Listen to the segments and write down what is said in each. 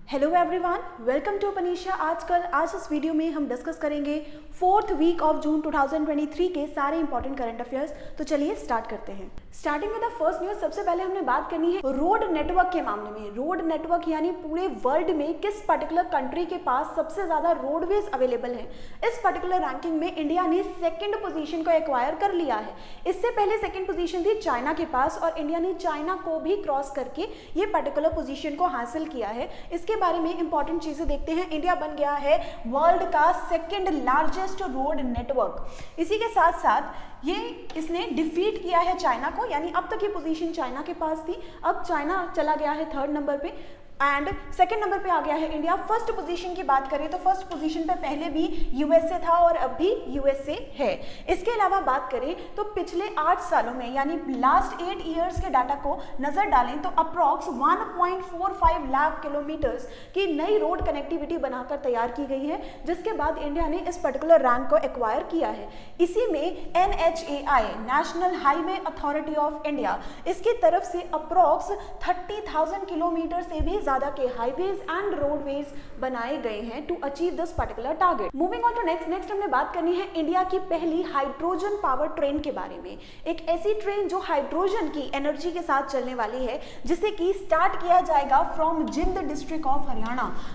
Hello everyone, welcome to Panisha. आज इस video में हम डिस्कस करेंगे 4th वीक ऑफ जून 2023 के सारे इंपॉर्टेंट करंट अफेयर्स। तो चलिए स्टार्ट करते हैं। Starting with the first news, सबसे पहले हमने बात करनी है रोड नेटवर्क के मामले में। रोड नेटवर्क यानी पूरे वर्ल्ड में किस पर्टिकुलर कंट्री के पास सबसे ज्यादा रोडवेज अवेलेबल है। इस पर्टिकुलर रैंकिंग में इंडिया ने सेकंड पोजीशन को एक्वायर कर लिया है। इससे पहले सेकंड पोजीशन थी चाइना के पास और इंडिया ने चाइना को भी क्रॉस करके ये पर्टिकुलर पोजीशन को हासिल किया है। इसके बारे में इंपॉर्टेंट चीजें देखते हैं। इंडिया बन गया है वर्ल्ड का सेकंड लार्जेस्ट रोड नेटवर्क। इसी के साथ साथ ये इसने डिफीट किया है चाइना को, यानी अब तक ये पोजीशन चाइना के पास थी, अब चाइना चला गया है 3rd नंबर पे एंड सेकंड नंबर पे आ गया है इंडिया। फर्स्ट पोजीशन की बात करें तो फर्स्ट पोजीशन पे पहले भी यूएसए था और अब भी यूएसए है। इसके अलावा बात करें तो पिछले 8 सालों में यानी लास्ट 8 ईयर्स के डाटा को नजर डालें तो अप्रॉक्स 1.45 लाख किलोमीटर्स की नई रोड कनेक्टिविटी बनाकर तैयार की गई है, जिसके बाद इंडिया ने इस पर्टिकुलर रैंक को एक्वायर किया है। इसी में NHAI national highway authority of India इसकी तरफ से अप्रॉक्स 30,000 किलोमीटर से भी ज्यादा के हाईवेज एंड रोडवेज बनाए गए हैं to achieve this particular target. Moving on to next हमने बात करनी है इंडिया की पहली हाइड्रोजन पावर ट्रेन के बारे में। एक ऐसी ट्रेन जो हाइड्रोजन की एनर्जी के साथ चलने वाली है, जिसे कि स्टार्ट किया जाएगा from Jind district of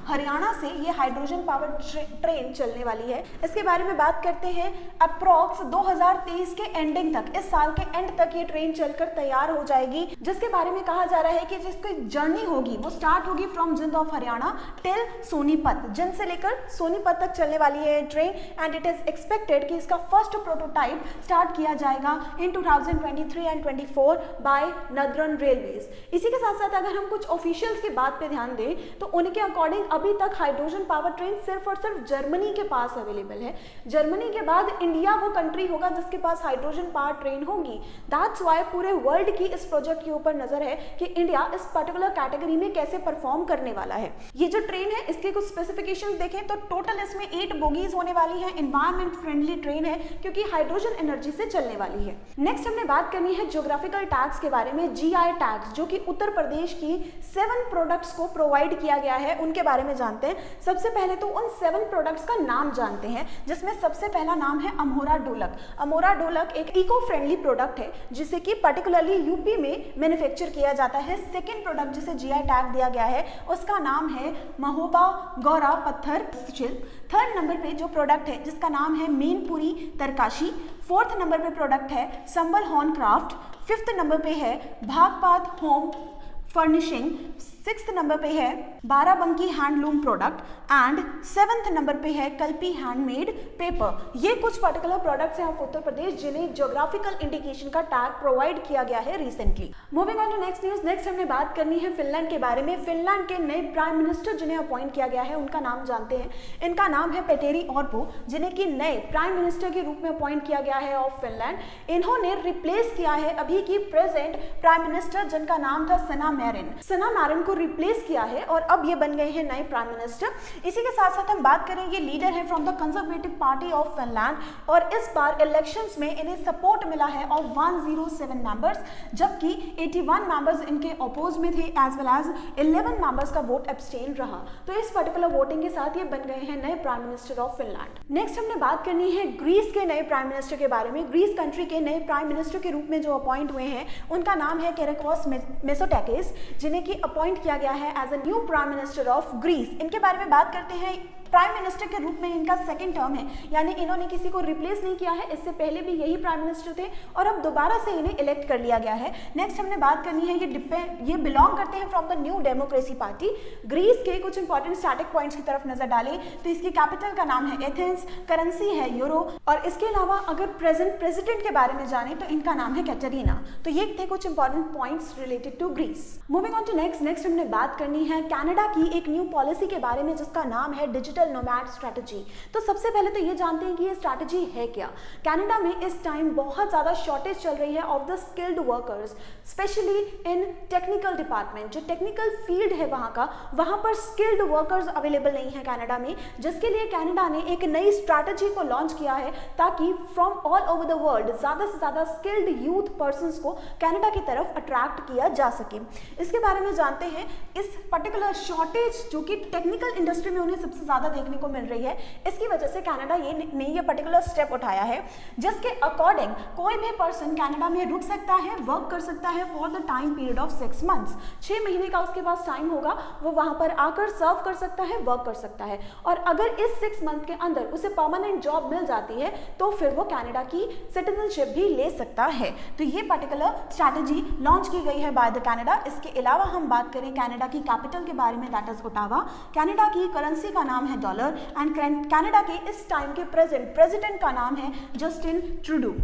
Haryana से ये हाइड्रोजन पावर ट्रेन चलने वाली है। इसके बारे में बात करते हैं। अप्रॉक्स 2023 के एंडिंग तक, इस साल के एंड तक ये ट्रेन चलकर तैयार हो जाएगी, जिसके बारे में कहा जा रहा है कि जिसकी जर्नी होगी वो स्टार्ट होगी from Jind of Haryana till Sonipat. जिंद से लेकर सोनीपत तक चलने वाली है train and it is expected कि इसका फर्स्ट प्रोटोटाइप स्टार्ट किया जाएगा इन 2023 एंड 24 बाय नदर्न रेलवेज। इसी के साथ साथ अगर हम कुछ ऑफिशियल्स की बात पे ध्यान दें तो उनके अकॉर्डिंग अभी तक हाइड्रोजन पावर ट्रेन सिर्फ और सिर्फ जर्मनी के पास अवेलेबल है। जर्मनी के बाद इंडिया वो कंट्री होगा जिसके पास हाइड्रोजन पावर ट्रेन होगी। दैट्स व्हाई पूरे वर्ल्ड की इस प्रोजेक्ट के ऊपर नजर है कि इंडिया इस पर्टिकुलर कैटेगरी में कैसे परफॉर्म करने वाला है। ये जो ट्रेन है इसके कुछ स्पेसिफिकेशंस देखें तो टोटल इसमें 8 बोगीज होने वाली है। एनवायरमेंट फ्रेंडली ट्रेन है क्योंकि हाइड्रोजन एनर्जी से चलने वाली है। नेक्स्ट हमने बात करनी है ज्योग्राफिकल टैग्स के बारे में। GI टैग्स जो कि उत्तर प्रदेश की 7 प्रोडक्ट्स को प्रोवाइड किया गया है, उनके बारे में जानते हैं। सबसे पहले तो उन 7 प्रोडक्ट्स का नाम जानते हैं, जिसमें सबसे पहला नाम है अमोरा ढोलक। अमोरा ढोलक एक इको फ्रेंडली प्रोडक्ट है जिसे कि पर्टिकुलरली यूपी में मैन्युफैक्चर किया जाता है। सेकेंड प्रोडक्ट जिसे GI टैग दिया गया है उसका नाम है महोबा गौरा पत्थर शिल्प। 3rd नंबर पे जो प्रोडक्ट है जिसका नाम है मेनपुरी तरकाशी। 4th नंबर पे प्रोडक्ट है संबल हॉर्न क्राफ्ट। 5th नंबर पे है Baghpat home furnishing. 6th number पे है Barabanki handloom product and 7th number पे है कल्पी हैंडमेड पेपर। ये कुछ पर्टिकुलर प्रोडक्ट्स हैं ऑफ उत्तर प्रदेश जिन्हें ज्योग्राफिकल इंडिकेशन का टैग प्रोवाइड किया गया है recently. Moving on to next news. Next हमने बात करनी है फिनलैंड के बारे में। फिनलैंड के नए प्राइम मिनिस्टर जिन्हें अपॉइंट किया गया है उनका नाम जानते हैं। इनका नाम है पेटेरी ऑर्पो, जिन्हें कि नए प्राइम मिनिस्टर के रूप में अपॉइंट किया गया है ऑफ फिनलैंड। इन्होंने रिप्लेस किया है अभी की प्रेजेंट प्राइम मिनिस्टर जिनका नाम था सना मैरिन को रिप्लेस किया है और अब ये बन गए हैं नए प्राइम मिनिस्टर। इसी के साथ साथ हम बात करें, ये लीडर है from the conservative party of Finland और इस बार इलेक्शंस में इन्हें सपोर्ट मिला है ऑफ 107 मेंबर्स, जबकि 81 मेंबर्स इनके अपोज में थे एज वेल एज 11 मेंबर्स का वोट एब्सटेन रहा। तो इस पर्टिकुलर वोटिंग के साथ ये बन गए हैं नए prime minister of Finland. Next हमने बात करनी है ग्रीस के नए प्राइम मिनिस्टर के बारे में। ग्रीस कंट्री के नए प्राइम मिनिस्टर के रूप में जो अपॉइंट हुए हैं उनका नाम है केराकोस मिसोटैकिस, जिन्हें कि अपॉइंट किया गया है as a new prime minister of Greece. इनके बारे में बात करते हैं। प्राइम मिनिस्टर के रूप में इनका सेकंड टर्म है, यानी इन्होंने किसी को रिप्लेस नहीं किया है। इससे पहले भी यही प्राइम मिनिस्टर थे और अब दोबारा से इन्हें इलेक्ट कर लिया गया है। नेक्स्ट हमने बात करनी है, ये बिलोंग करते हैं from the new democracy party. Greece के कुछ इंपॉर्टेंट स्टैटिक पॉइंट्स की तरफ नजर डालें तो इसकी कैपिटल का नाम है एथेंस, करेंसी है यूरो और इसके अलावा अगर प्रेजेंट प्रेसिडेंट के बारे में जाने तो इनका नाम है कैटरीना। तो ये थे कुछ important points related to Greece. Moving on to next हमने बात करनी है कनाडा की एक न्यू पॉलिसी के बारे में जिसका नाम है डिजिटल डिजिटल नोमैड स्ट्रैटेजी। तो सबसे पहले तो ये जानते हैं कि ये स्ट्रैटेजी है क्या। कनाडा में इस टाइम बहुत ज़्यादा शॉर्टेज चल रही है of the skilled workers, specially in technical department. जो टेक्निकल फील्ड है वहाँ का, वहाँ पर स्किल्ड वर्कर्स अवेलेबल नहीं है कनाडा में, जिसके लिए कनाडा ने एक नई स्ट्रैटेजी को लॉन्च किया है ताकि from all over the world ज़्यादा से ज़्यादा स्किल्ड यूथ पर्सन्स को कनाडा की तरफ अट्रैक्ट किया जा सके। इसके बारे में जानते हैं। इस पर्टिकुलर शॉर्टेज जो कि टेक्निकल इंडस्ट्री में उन्हें सबसे ज़्यादा देखने को मिल रही है, इसकी वजह से कनाडा ये पर्टिकुलर स्टेप उठाया है, जिसके अकॉर्डिंग कोई भी पर्सन कनाडा में रुक सकता है, वर्क कर सकता है for the time period of 6 months. 6 महीने का उसके पास टाइम होगा, वो वहाँ पर आकर सर्व कर सकता है, वर्क कर सकता है। और अगर इस 6 मंथ के अंदर उसे परमानेंट जॉब मिल जाती है तो फिर वो कनाडा की सिटीजनशिप भी ले सकता है। तो ये पर्टिकुलर स्ट्रैटेजी लॉन्च की गई है बाय द कनाडा। इसके अलावा हम बात करें कनाडा की कैपिटल के बारे में, दैट इज ओटावा। कनाडा की करेंसी का नाम है डॉलर एंड कनाडा के इस टाइम के प्रेसिडेंट का नाम है Justin Trudeau.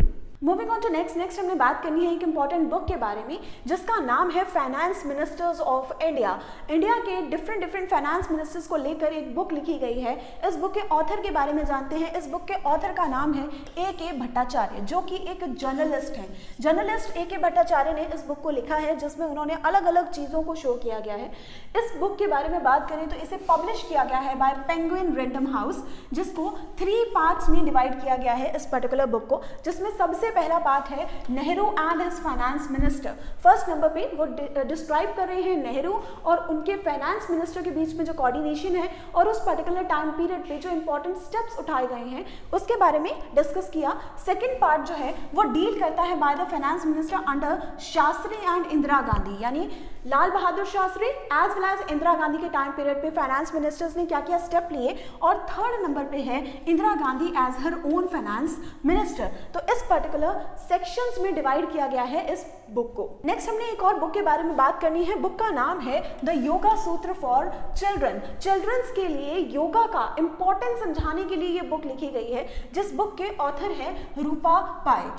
Moving on to next हमने बात करनी है एक इंपॉर्टेंट बुक के बारे में जिसका नाम है finance ministers of India. India के डिफरेंट फाइनेंस मिनिस्टर्स को लेकर एक बुक लिखी गई है। इस बुक के ऑथर के बारे में जानते हैं। इस बुक के ऑथर का नाम है A.K. भट्टाचार्य, जो कि एक जर्नलिस्ट हैं। Journalist A.K. भट्टाचार्य ने इस बुक को लिखा है जिसमें उन्होंने अलग अलग चीज़ों को शो किया गया है। इस बुक के बारे में बात करें तो इसे पब्लिश किया गया है बाय पेंगुइन रैंडम हाउस, जिसको 3 पार्ट्स में डिवाइड किया गया है इस पर्टिकुलर बुक को, जिसमें सबसे पहला पार्ट है Nehru and his finance minister. First number पे वो डिस्क्राइब कर रहे हैं नेहरू और उनके फाइनेंस मिनिस्टर के बीच में जो कोऑर्डिनेशन है और उस पर्टिकुलर टाइम पीरियड पे जो इंपॉर्टेंट स्टेप्स उठाए गए हैं उसके बारे में डिस्कस किया। सेकंड पार्ट जो है वो डील करता है by the finance minister under Shastri and Indira Gandhi, यानी Lal Bahadur Shastri as well as Indira Gandhi के टाइम पीरियड पे फाइनेंस मिनिस्टर्स ने क्या क्या स्टेप लिए। और थर्ड नंबर पे है Indira Gandhi as her own finance minister. तो इस पर्टिकुलर सेक्शंस में डिवाइड किया गया है इस बुक को। नेक्स्ट हमने एक और बुक के बारे में बात करनी है। बुक का नाम है द योगा सूत्र फॉर चिल्ड्रन। चिल्ड्रंस के लिए योगा का इंपॉर्टेंस समझाने के लिए ये बुक लिखी गई है, जिस बुक के ऑथर है रूपा पाय।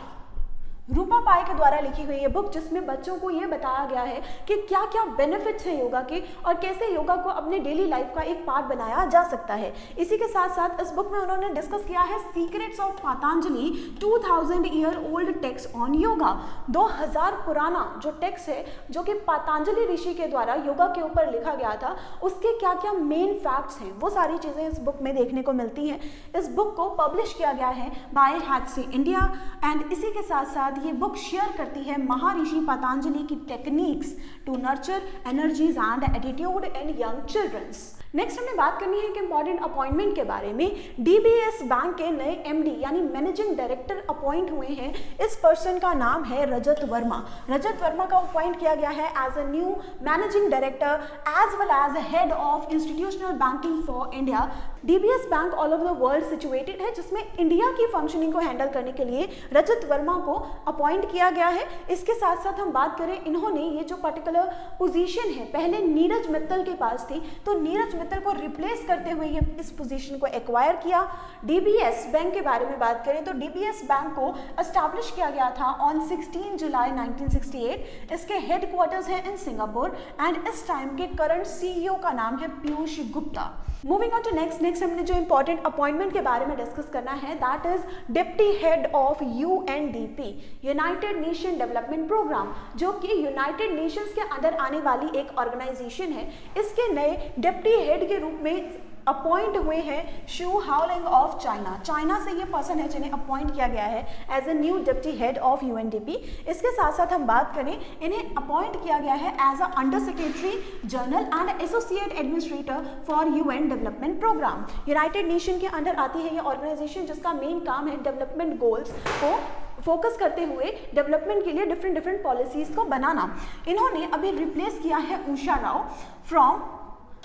रूपा पाय के द्वारा लिखी हुई ये बुक, जिसमें बच्चों को ये बताया गया है कि क्या क्या बेनिफिट्स हैं योगा के और कैसे योगा को अपने डेली लाइफ का एक पार्ट बनाया जा सकता है। इसी के साथ साथ इस बुक में उन्होंने डिस्कस किया है secrets of Patanjali 2000 year old text on yoga. 2000 पुराना जो टेक्स्ट है जो कि पतंजलि ऋषि के द्वारा योगा के ऊपर लिखा गया था, उसके क्या क्या मेन फैक्ट्स हैं, वो सारी चीज़ें इस बुक में देखने को मिलती हैं। इस बुक को पब्लिश किया गया है बाय हैट्सी इंडिया एंड इसी के साथ साथ ये बुक शेयर करती है महर्षि पतंजलि की techniques to nurture energies and attitude in young childrens. Next हमें बात करनी है एक इंपॉर्टेंट अपॉइंटमेंट के बारे में। डीबीएस बैंक के नए एमडी यानी मैनेजिंग डायरेक्टर अपॉइंट हुए हैं। इस पर्सन का नाम है रजत वर्मा। रजत वर्मा का अपॉइंट किया गया है as a new managing director as well as head of institutional banking for India. DBS bank all over the world situated है, जिसमें इंडिया की फंक्शनिंग को हैंडल करने के लिए रजत वर्मा को अपॉइंट किया गया है। इसके साथ साथ हम बात करें, इन्होंने ये जो पर्टिकुलर पोजीशन है पहले नीरज मित्तल के पास थी, तो नीरज मित्तल को रिप्लेस करते हुए ये इस पोजीशन को एक्वायर किया। डीबीएस बैंक के बारे में बात करें तो डीबीएस बैंक को एस्टैब्लिश किया गया था ऑन 16 जुलाई 1968। इसके हेडक्वार्टर्स हैं इन सिंगापुर एंड इस टाइम के करंट सीईओ का नाम है Piyush Gupta. Moving on to next हमने जो इंपॉर्टेंट अपॉइंटमेंट के बारे में डिस्कस करना है, that is deputy head of UNDP, united nation development programme, जो कि यूनाइटेड नेशंस के अंदर आने वाली एक ऑर्गेनाइजेशन है। इसके नए डिप्टी हेड के रूप में अपॉइंट हुए हैं Xu Haoliang of China. China से ये पर्सन है जिन्हें अपॉइंट किया गया है as a new deputy head of UNDP. इसके साथ साथ हम बात करें, इन्हें अपॉइंट किया गया है as a under secretary general and associate administrator for UN development programme. United nation के अंदर आती है ये ऑर्गेनाइजेशन, जिसका मेन काम है डेवलपमेंट गोल्स को फोकस करते हुए डेवलपमेंट के लिए डिफरेंट पॉलिसीज को बनाना। इन्होंने अभी रिप्लेस किया है उषा राव फ्रॉम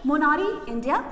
मोनारी इंडिया।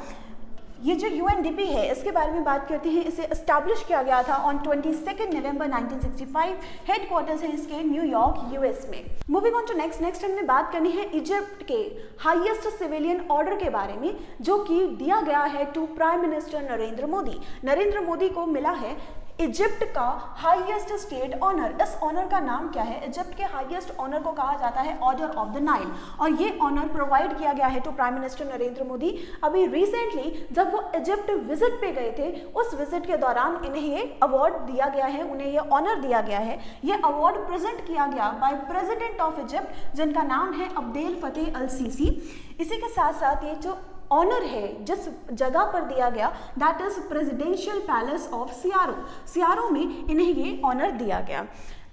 ये जो यूएनडीपी है इसके बारे में बात करते हैं। इसे एस्टैब्लिश किया गया था ऑन 22 नवंबर 1965। हेडक्वार्टर्स है इसके न्यूयॉर्क यूएस में। मूविंग ऑन टू नेक्स्ट हमने बात करनी है इजिप्ट के हाईएस्ट सिविलियन ऑर्डर के बारे में, जो कि दिया गया है to prime minister Narendra Modi. Narendra Modi को मिला है इजिप्ट का हाईएस्ट स्टेट ऑनर। इस ऑनर का नाम क्या है? इजिप्ट के हाईएस्ट ऑनर को कहा जाता है ऑर्डर ऑफ द नाइल, और ये ऑनर प्रोवाइड किया गया है to prime minister Narendra Modi. अभी रिसेंटली जब वो इजिप्ट विजिट पे गए थे, उस विजिट के दौरान इन्हें ये अवार्ड दिया गया है, उन्हें ये ऑनर दिया गया है। ये अवार्ड प्रेजेंट किया गया बाय प्रेसिडेंट ऑफ इजिप्ट, जिनका नाम है अब्देल फतेह अल सीसी। इसी के साथ साथ ये जो ऑनर है जिस जगह पर दिया गया, that is presidential palace of सियारो। सियारो में इन्हें ये ऑनर दिया गया।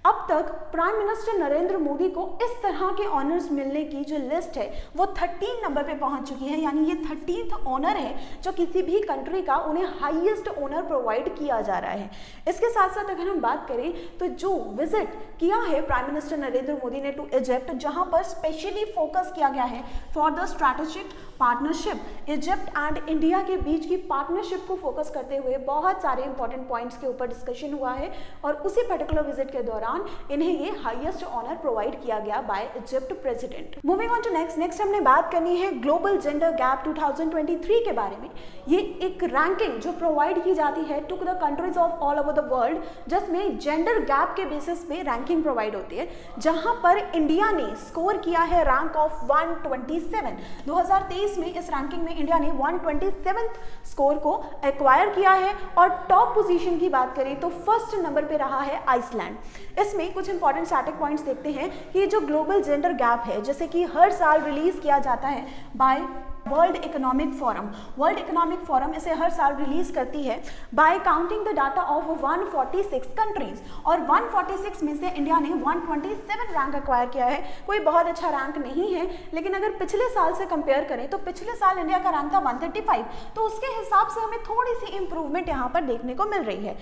अब तक प्राइम मिनिस्टर नरेंद्र मोदी को इस तरह के ऑनर्स मिलने की जो लिस्ट है वो 13 नंबर पे पहुंच चुकी है, यानी ये 13th ऑनर है जो किसी भी कंट्री का उन्हें हाईएस्ट ऑनर प्रोवाइड किया जा रहा है। इसके साथ साथ अगर हम बात करें तो जो विजिट किया है प्राइम मिनिस्टर नरेंद्र मोदी ने टू इजिप्ट, जहां पर स्पेशली फोकस किया गया है for the strategic partnership, Egypt and India के बीच की पार्टनरशिप को फोकस करते हुए बहुत सारे इंपॉर्टेंट पॉइंट्स के ऊपर डिस्कशन हुआ है, और उसी पर्टिकुलर विजिट के दौरान इन्हें ये हाईएस्ट ऑनर प्रोवाइड किया गया by Egypt president. Moving on to next हमने बात करनी है ग्लोबल जेंडर गैप 2023 के बारे में। ये एक रैंकिंग जो प्रोवाइड की जाती है to the countries of all over the world, जिसमें जेंडर गैप के बेसिस पे रैंकिंग प्रोवाइड होती है, जहां पर इंडिया ने स्कोर किया है रैंक ऑफ 127। 2023 में इस रैंकिंग में इंडिया ने 127th स्कोर को एक्वायर किया है, और टॉप पोजीशन की बात करें तो फर्स्ट नंबर पे रहा है आइसलैंड। इसमें कुछ इंपॉर्टेंट स्टैटिक पॉइंट्स देखते हैं कि जो ग्लोबल जेंडर गैप है, जैसे कि हर साल रिलीज किया जाता है by world economic forum. World economic forum इसे हर साल रिलीज करती है by counting the data of 146 countries, और 146 में से इंडिया ने 127 रैंक एक्वायर किया है। कोई बहुत अच्छा रैंक नहीं है, लेकिन अगर पिछले साल से कंपेयर करें तो पिछले साल इंडिया का रैंक था 135, तो उसके हिसाब से हमें थोड़ी सी इंप्रूवमेंट यहाँ पर देखने को मिल रही है।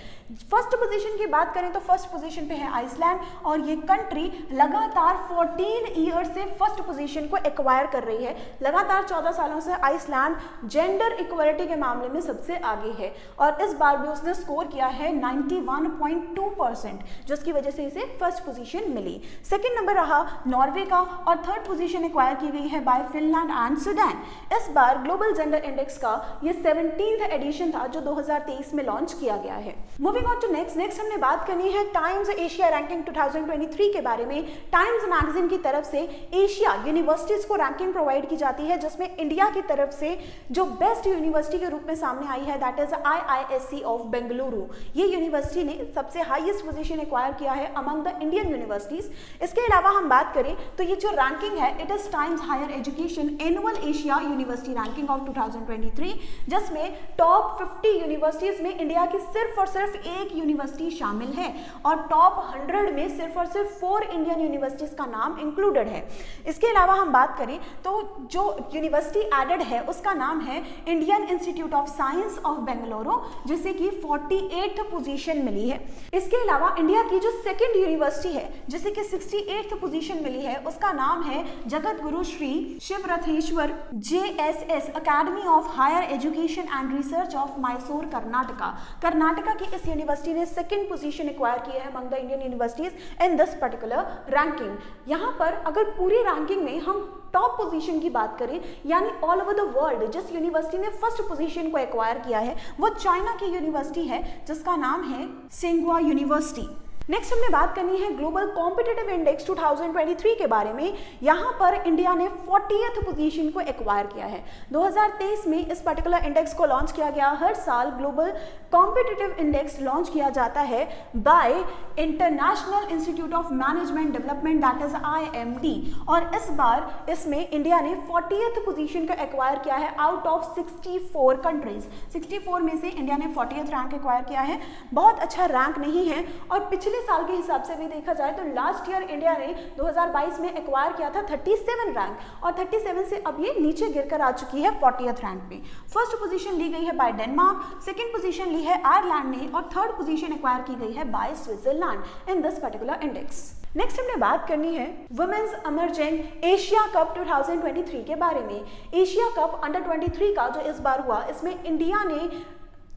फर्स्ट पोजीशन की बात करें तो फर्स्ट पोजीशन पे है आइसलैंड, और ये कंट्री लगातार 14 ईयर से फर्स्ट पोजीशन को एक्वायर कर रही है। लगातार 14 सालों से आइसलैंड जेंडर इक्वलिटी के मामले में सबसे आगे है, और इस बार भी उसने स्कोर किया है 91.2%, जिसकी वजह से इसे फर्स्ट पोजीशन मिली। सेकंड नंबर रहा नॉर्वे का, और थर्ड पोजीशन एक्वायर की गई है बाय फिनलैंड एंड सूडान। इस बार ग्लोबल जेंडर इंडेक्स का ये 17th एडिशन था जो 2023 में लॉन्च किया गया है। मूविंग ऑन टू नेक्स्ट हमने बात करनी है टाइम्स एशिया रैंकिंग 2023 के बारे में। टाइम्स मैगजीन की तरफ से एशिया यूनिवर्सिटीज को रैंकिंग प्रोवाइड की जाती है, जिसमें इंडिया की तरफ से जो बेस्ट यूनिवर्सिटी के रूप में सामने आई है, that is IISc of Bengaluru. ये यूनिवर्सिटी ने सबसे हाईएस्ट पोजीशन एक्वायर किया है अमंग द इंडियन यूनिवर्सिटीज। इसके अलावा हम बात करें तो ये जो रैंकिंग है, it is times higher education annual Asia university ranking of 2023, जिसमें टॉप 50 यूनिवर्सिटीज में इंडिया की सिर्फ और सिर्फ एक यूनिवर्सिटी शामिल है, और टॉप 100 में सिर्फ और सिर्फ 4 इंडियन यूनिवर्सिटीज का नाम इंक्लूडेड है। इसके अलावा हम बात करें तो जो यूनिवर्सिटी एडेड है उसका नाम है Indian institute of science of Bengaluru, जिसे कि 48th पोजीशन मिली है। इसके अलावा इंडिया की जो सेकंड यूनिवर्सिटी है जिसे कि 68th पोजीशन मिली है, उसका नाम है Jagat Guru Shri Shivaratheshwara JSS academy of higher education and research of Mysore Karnataka. Karnataka की इस यूनिवर्सिटी ने सेकंड पोजीशन एक्वायर की है among the Indian universities in this particular ranking. यहाँ पर अगर पूरी रैंकिंग में हम टॉप पोजीशन की बात करें, यानी ऑल ओवर द वर्ल्ड जिस यूनिवर्सिटी ने फर्स्ट पोजीशन को एक्वायर किया है वो चाइना की यूनिवर्सिटी है, जिसका नाम है सिंघुआ यूनिवर्सिटी। नेक्स्ट हमने बात करनी है ग्लोबल कॉम्पिटिटिव इंडेक्स 2023 के बारे में। यहाँ पर इंडिया ने 40th पोजीशन को एक्वायर किया है। 2023 में इस पर्टिकुलर इंडेक्स को लॉन्च किया गया। हर साल ग्लोबल कॉम्पिटिटिव इंडेक्स लॉन्च किया जाता है bye international institute of management development, that is IMD, और इस बार इसमें इंडिया ने 40th पोजीशन को एक्वायर किया है आउट ऑफ 64 कंट्रीज। 64 में से इंडिया ने 40th रैंक एक्वायर किया है। बहुत अच्छा रैंक नहीं है, और पिछले साल के हिसाब से भी देखा जाए तो लास्ट ईयर इंडिया ने 2022 में एक्वायर किया था 37 रैंक, और 37 से अब ये नीचे गिरकर आ चुकी है 40th रैंक पे। फर्स्ट पोजीशन ली गई है बाय डेनमार्क, सेकंड पोजीशन ली है आयरलैंड ने, और थर्ड पोजीशन एक्वायर की गई है by Switzerland in this particular index. Next हमने बात करनी है वुमेन्स इमर्जिंग एशिया कप 2023 के बारे में। एशिया कप अंडर 23 का जो इस बार हुआ, इसमें इंडिया ने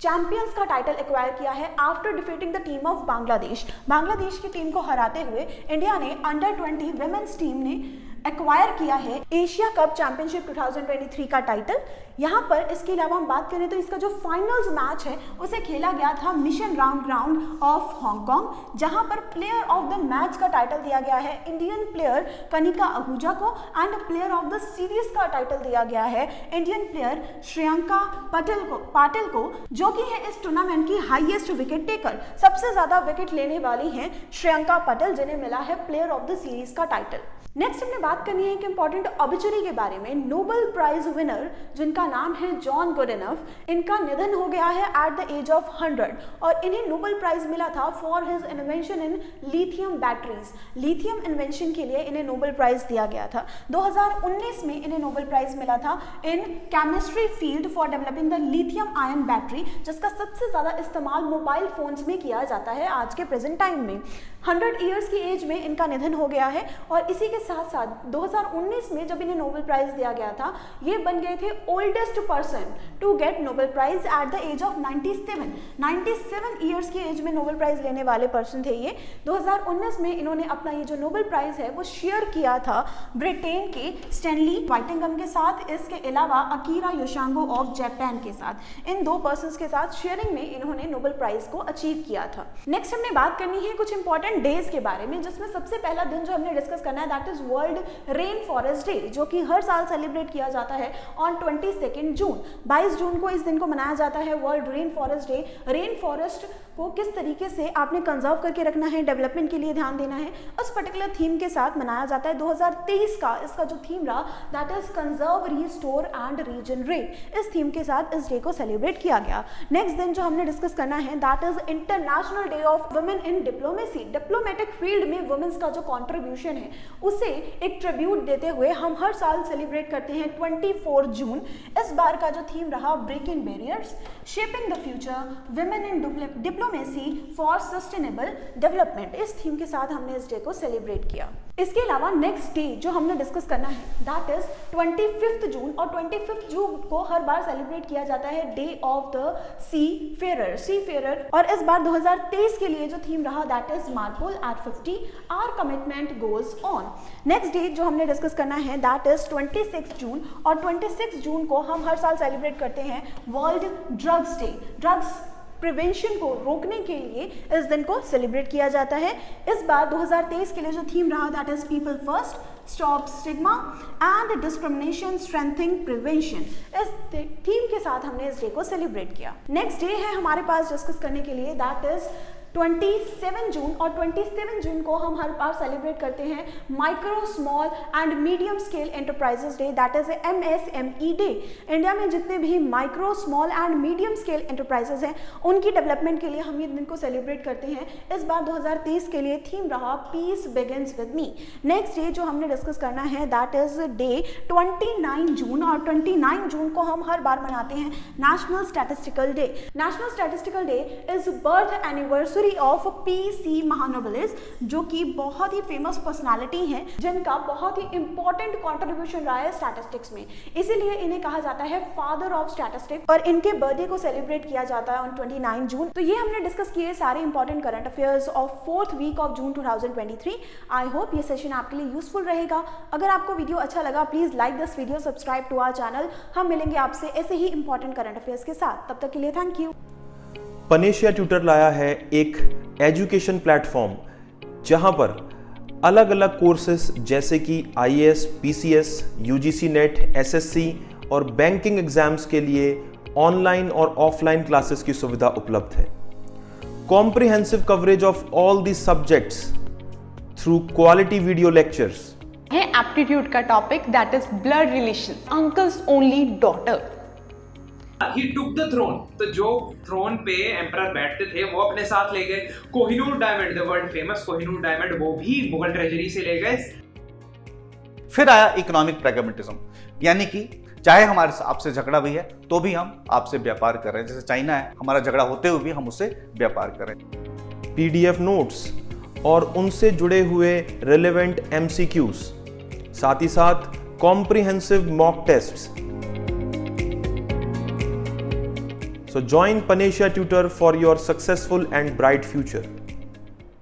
चैंपियंस का टाइटल एक्वायर किया है after defeating the team of Bangladesh. Bangladesh की टीम को हराते हुए इंडिया ने अंडर 20 वुमेन्स टीम ने एक्वायर किया है एशिया कप चैंपियनशिप 2023 का टाइटल। यहाँ पर इसके अलावा हम बात करें तो इसका जो फाइनल्स मैच है उसे खेला गया था मिशन ग्राउंड ऑफ हांगकांग, जहां पर प्लेयर ऑफ द मैच का टाइटल दिया गया है इंडियन प्लेयर कनिका आहूजा को and player of the series का टाइटल दिया गया है इंडियन प्लेयर श्रेयांका पाटिल को, जो कि है इस टूर्नामेंट की हाईएस्ट विकेट टेकर। सबसे ज्यादा विकेट लेने वाली हैं श्रेयांका पाटिल, जिन्हें मिला है प्लेयर ऑफ द सीरीज का टाइटल। नेक्स्ट हमने बात करनी है एक इंपॉर्टेंट ऑबिचुरी के बारे में। नोबेल प्राइज विनर जिनका नाम है जॉन गुडइनफ, इनका निधन हो गया है एट द एज ऑफ 100 और इन्हें नोबेल प्राइज मिला था for his invention in lithium batteries. Lithium invention के लिए इन्हें नोबेल प्राइज दिया गया था। 2019 में इन्हें नोबेल प्राइज मिला था in chemistry field for developing the lithium ion battery, जिसका सबसे ज्यादा इस्तेमाल मोबाइल फोन्स में किया जाता है आज के प्रेजेंट टाइम में। 100 ईयर्स की एज में इनका निधन हो गया है और इसी के साथ साथ 2019 में जब इन्हें नोबेल प्राइज दिया गया था, ये बन गए थे oldest person to get Nobel prize at the age of 97 years की एज में नोबेल प्राइज लेने वाले पर्सन थे ये। 2019 में इन्होंने अपना ये जो नोबेल प्राइज है वो शेयर किया था ब्रिटेन के स्टैनली वाइटिंगम के साथ, इसके अलावा अकीरा योशांगो ऑफ जापान के साथ। इन दो पर्संस के साथ शेयरिंग में इन्होंने नोबेल प्राइज को अचीव किया था। नेक्स्ट हमने बात करनी है कुछ इंपॉर्टेंट डेज के बारे में, जिसमें सबसे पहला दिन जो हमने डिस्कस करना है that is world rain forest day, जो कि हर साल सेलिब्रेट किया जाता है ऑन 22 जून। 22 जून को इस दिन को मनाया जाता है world rain forest day. Rain forest को किस तरीके से आपने कंजर्व करके रखना है, डेवलपमेंट के लिए ध्यान देना है, उस पर्टिकुलर थीम के साथ मनाया जाता है। 2023 का इसका जो थीम रहा that is conserve, restore and regenerate. इस थीम के साथ इस डे को सेलिब्रेट किया गया। नेक्स्ट दिन जो हमने डिस्कस करना है that is international day of women in diplomacy. Diplomatic field में वुमेन्स का जो कॉन्ट्रीब्यूशन है उसे एक ट्रिब्यूट देते हुए हम हर साल सेलिब्रेट करते हैं 24 जून। इस बार का जो थीम रहा breaking barriers, shaping the future, women in diplomacy for sustainable development. इस थीम के साथ हमने इस डे को सेलिब्रेट किया। इसके अलावा नेक्स्ट डे जो हमने डिस्कस करना है दैट इज 25 जून और 25 जून को हर बार सेलिब्रेट किया जाता है डे ऑफ द सी फेरर। और इस बार 2023 के लिए जो थीम रहा that is MARPOL at 50 our commitment goes on. Next day जो हमने डिस्कस करना है दैट इज 26 जून और 26 जून को हम हर साल सेलिब्रेट करते हैं world drugs day. Drugs prevention को रोकने के लिए इस दिन को सेलिब्रेट किया जाता है। इस बार 2023 के लिए जो थीम रहा that is people first, stop stigma and discrimination, strengthening prevention. इस थीम के साथ हमने इस डे को सेलिब्रेट किया। नेक्स्ट डे है हमारे पास डिस्कस करने के लिए दैट इज 27 जून और 27 जून को हम हर बार सेलिब्रेट करते हैं micro, small and medium scale enterprises day that is MSME day. India में जितने भी micro, small and medium scale enterprises हैं उनकी डेवलपमेंट के लिए हम ये दिन को सेलिब्रेट करते हैं। इस बार 2023 के लिए थीम रहा peace begins with me. Next day जो हमने डिस्कस करना है दैट इज डे 29 जून और 29 जून को हम हर बार मनाते हैं national statistical day. National statistical day is birth anniversary of PC महानोबेलिस, जो कि बहुत ही फेमस पर्सनालिटी हैं जिनका बहुत ही इंपॉर्टेंट कंट्रीब्यूशन रहा है स्टैटिस्टिक्स में, इसीलिए इन्हें कहा जाता है फादर ऑफ स्टैटिस्टिक्स और इनके बर्थडे को सेलिब्रेट किया जाता है ऑन 29 जून। तो ये हमने डिस्कस किए सारे important current affairs of 4th week of June 2023। I hope ये सेशन आपके लिए यूजफुल रहेगा। अगर आपको वीडियो अच्छा लगा please like this video, subscribe to our channel. हम मिलेंगे आपसे ऐसे ही इंपॉर्टेंट करंट अफेयर्स के साथ, तब तक के लिए थैंक यू। पनेशिया ट्यूटर लाया है एक एजुकेशन प्लेटफॉर्म जहां पर अलग अलग कोर्सेस जैसे कि IAS, PCS, UGC net, SSC और बैंकिंग एग्जाम्स के लिए ऑनलाइन और ऑफलाइन क्लासेस की सुविधा उपलब्ध है। Comprehensive coverage of all the subjects through quality video lectures है। एप्टीट्यूड का topic that is blood relation, uncles only daughter. He took the throne, तो जो थ्रोन पे एम्परर बैठते थे वो अपने साथ ले गए। Kohinoor diamond, the world famous Kohinoor diamond, वो भी मुगल ट्रेजरी से ले गए। फिर आया इकोनॉमिक प्रैग्मेटिज्म, यानी कि चाहे हमारे आपसे झगड़ा भी है तो भी हम आपसे व्यापार कर रहे हैं। जैसे चाइना है, हमारा झगड़ा होते हुए भी हम उससे व्यापार कर रहे हैं। PDF नोट्स और उनसे जुड़े हुए रिलेवेंट MCQs, साथ ही साथ comprehensive mock tests. So join Panasia Tutor for your successful and bright future.